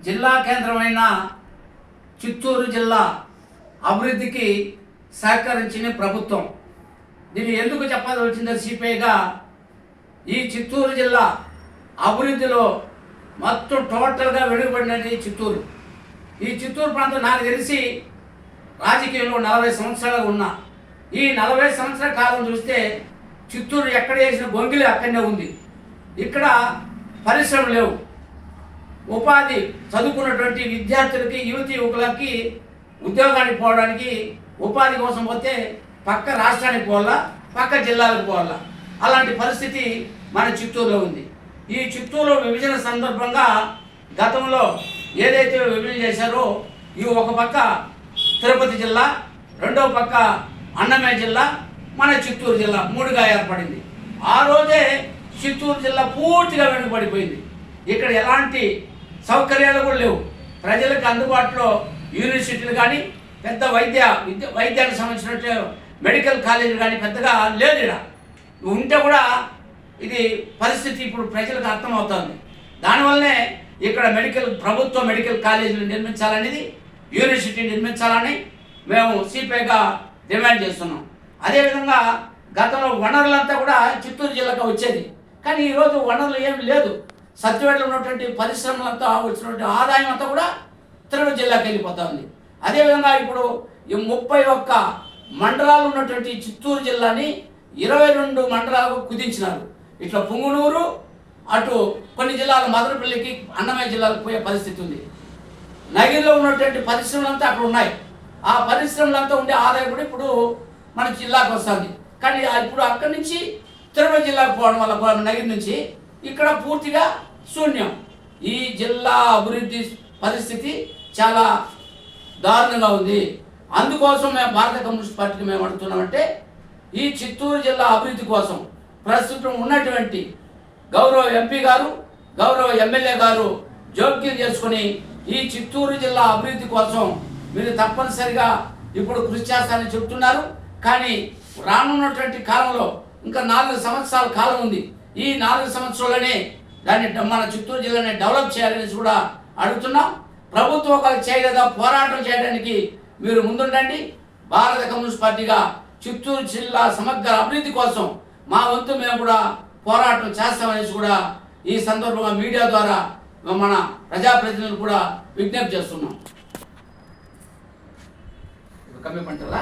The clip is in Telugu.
జిల్లా కేంద్రమైన చిత్తూరు జిల్లా అభివృద్ధికి సహకరించిన ప్రభుత్వం. దీన్ని ఎందుకు చెప్పాల్సి వచ్చిందో సిపిఐగా, ఈ చిత్తూరు జిల్లా అభివృద్ధిలో మొత్తం టోటల్గా వెనుకబడినది చిత్తూరు. ఈ చిత్తూరు ప్రాంతం నాకు తెలిసి రాజకీయంలో 40 సంవత్సరాలు ఉన్నా. ఈ 40 సంవత్సరాల కాలం చూస్తే చిత్తూరు ఎక్కడ వేసిన గొంగిలి అక్కడనే ఉంది. ఇక్కడ పరిశ్రమలు లేవు. ఉపాధి చదువుకున్నటువంటి విద్యార్థులకి, యువతి యువకులకి ఉద్యోగానికి పోవడానికి ఉపాధి కోసం పోతే పక్క రాష్ట్రానికి పోవాలా, పక్క జిల్లాలకు పోవాలా. అలాంటి పరిస్థితి మన చిత్తూరులో ఉంది. ఈ చిత్తూరు విభజన సందర్భంగా గతంలో ఏదైతే విభజన చేశారో, ఇవి ఒక పక్క తిరుపతి జిల్లా, రెండవ పక్క అన్నమయ్య జిల్లా, మన చిత్తూరు జిల్లా 3గా ఏర్పడింది. ఆ రోజే చిత్తూరు జిల్లా పూర్తిగా వెనుకబడిపోయింది. ఇక్కడ ఎలాంటి సౌకర్యాలు కూడా లేవు. ప్రజలకు అందుబాటులో యూనివర్సిటీలు కానీ, పెద్ద వైద్యానికి సంబంధించిన మెడికల్ కాలేజీలు కానీ పెద్దగా లేదు. ఇక్కడ ఉంటే కూడా ఇది పరిస్థితి ఇప్పుడు ప్రజలకు అర్థమవుతుంది. దానివల్లనే ఇక్కడ ప్రభుత్వ మెడికల్ కాలేజీలు నిర్మించాలనేది, యూనివర్సిటీ నిర్మించాలని మేము సిపిఐగా డిమాండ్ చేస్తున్నాం. అదేవిధంగా గతంలో వనరులంతా కూడా చిత్తూరు జిల్లాకు వచ్చేది, కానీ ఈరోజు వనరులు ఏమి లేదు. సత్యవేడలో ఉన్నటువంటి పరిశ్రమలంతా వచ్చినటువంటి ఆదాయం అంతా కూడా తిరుపతి జిల్లాకి వెళ్ళిపోతుంది. అదేవిధంగా ఇప్పుడు ఈ 31 మండలాలు ఉన్నటువంటి చిత్తూరు జిల్లాని 22 మండలాలకు కుదించినారు. ఇట్లా పుంగునూరు, అటు కొన్ని జిల్లాలు మదనపల్లికి, అన్నమయ్య జిల్లాలకు పోయే పరిస్థితి ఉంది. నగిరిలో ఉన్నటువంటి పరిశ్రమలంతా అక్కడ ఉన్నాయి. ఆ పరిశ్రమలంతా ఉండే ఆదాయం కూడా ఇప్పుడు మన జిల్లాకు వస్తుంది. కానీ ఇప్పుడు అక్కడి నుంచి తిరుపతి జిల్లాకు పోవడం వల్ల నగిరి నుంచి ఇక్కడ పూర్తిగా శూన్యం. ఈ జిల్లా అభివృద్ధి పరిస్థితి చాలా దారుణంగా ఉంది. అందుకోసం మేము భారత కమ్యూనిస్ట్ పార్టీకి మేము అడుగుతున్నామంటే, ఈ చిత్తూరు జిల్లా అభివృద్ధి కోసం ప్రస్తుతం ఉన్నటువంటి గౌరవ ఎంపీ గారు, గౌరవ ఎమ్మెల్యే గారు జోక్యం చేసుకుని ఈ చిత్తూరు జిల్లా అభివృద్ధి కోసం మీరు తప్పనిసరిగా ఇప్పుడు కృషి చేస్తారని చెప్తున్నారు. కానీ రానున్నటువంటి కాలంలో ఇంకా 4 సంవత్సరాల కాలం ఉంది. ఈ 4 సంవత్సరాలనే దాన్ని మన చిత్తూరు జిల్లాని డెవలప్ చేయాలని కూడా అడుగుతున్నాం. ప్రభుత్వం ఒకరు చేయలేదా, పోరాటం చేయడానికి మీరు ముందుండండి. భారత కమ్యూనిస్ట్ పార్టీగా చిత్తూరు జిల్లా సమగ్ర అభివృద్ధి కోసం మా వంతు మేము కూడా పోరాటం చేస్తామనేసి కూడా ఈ సందర్భంగా మీడియా ద్వారా మన ప్రజాప్రతినిధులు కూడా విజ్ఞప్తి చేస్తున్నాం. కమ్మి పంటలా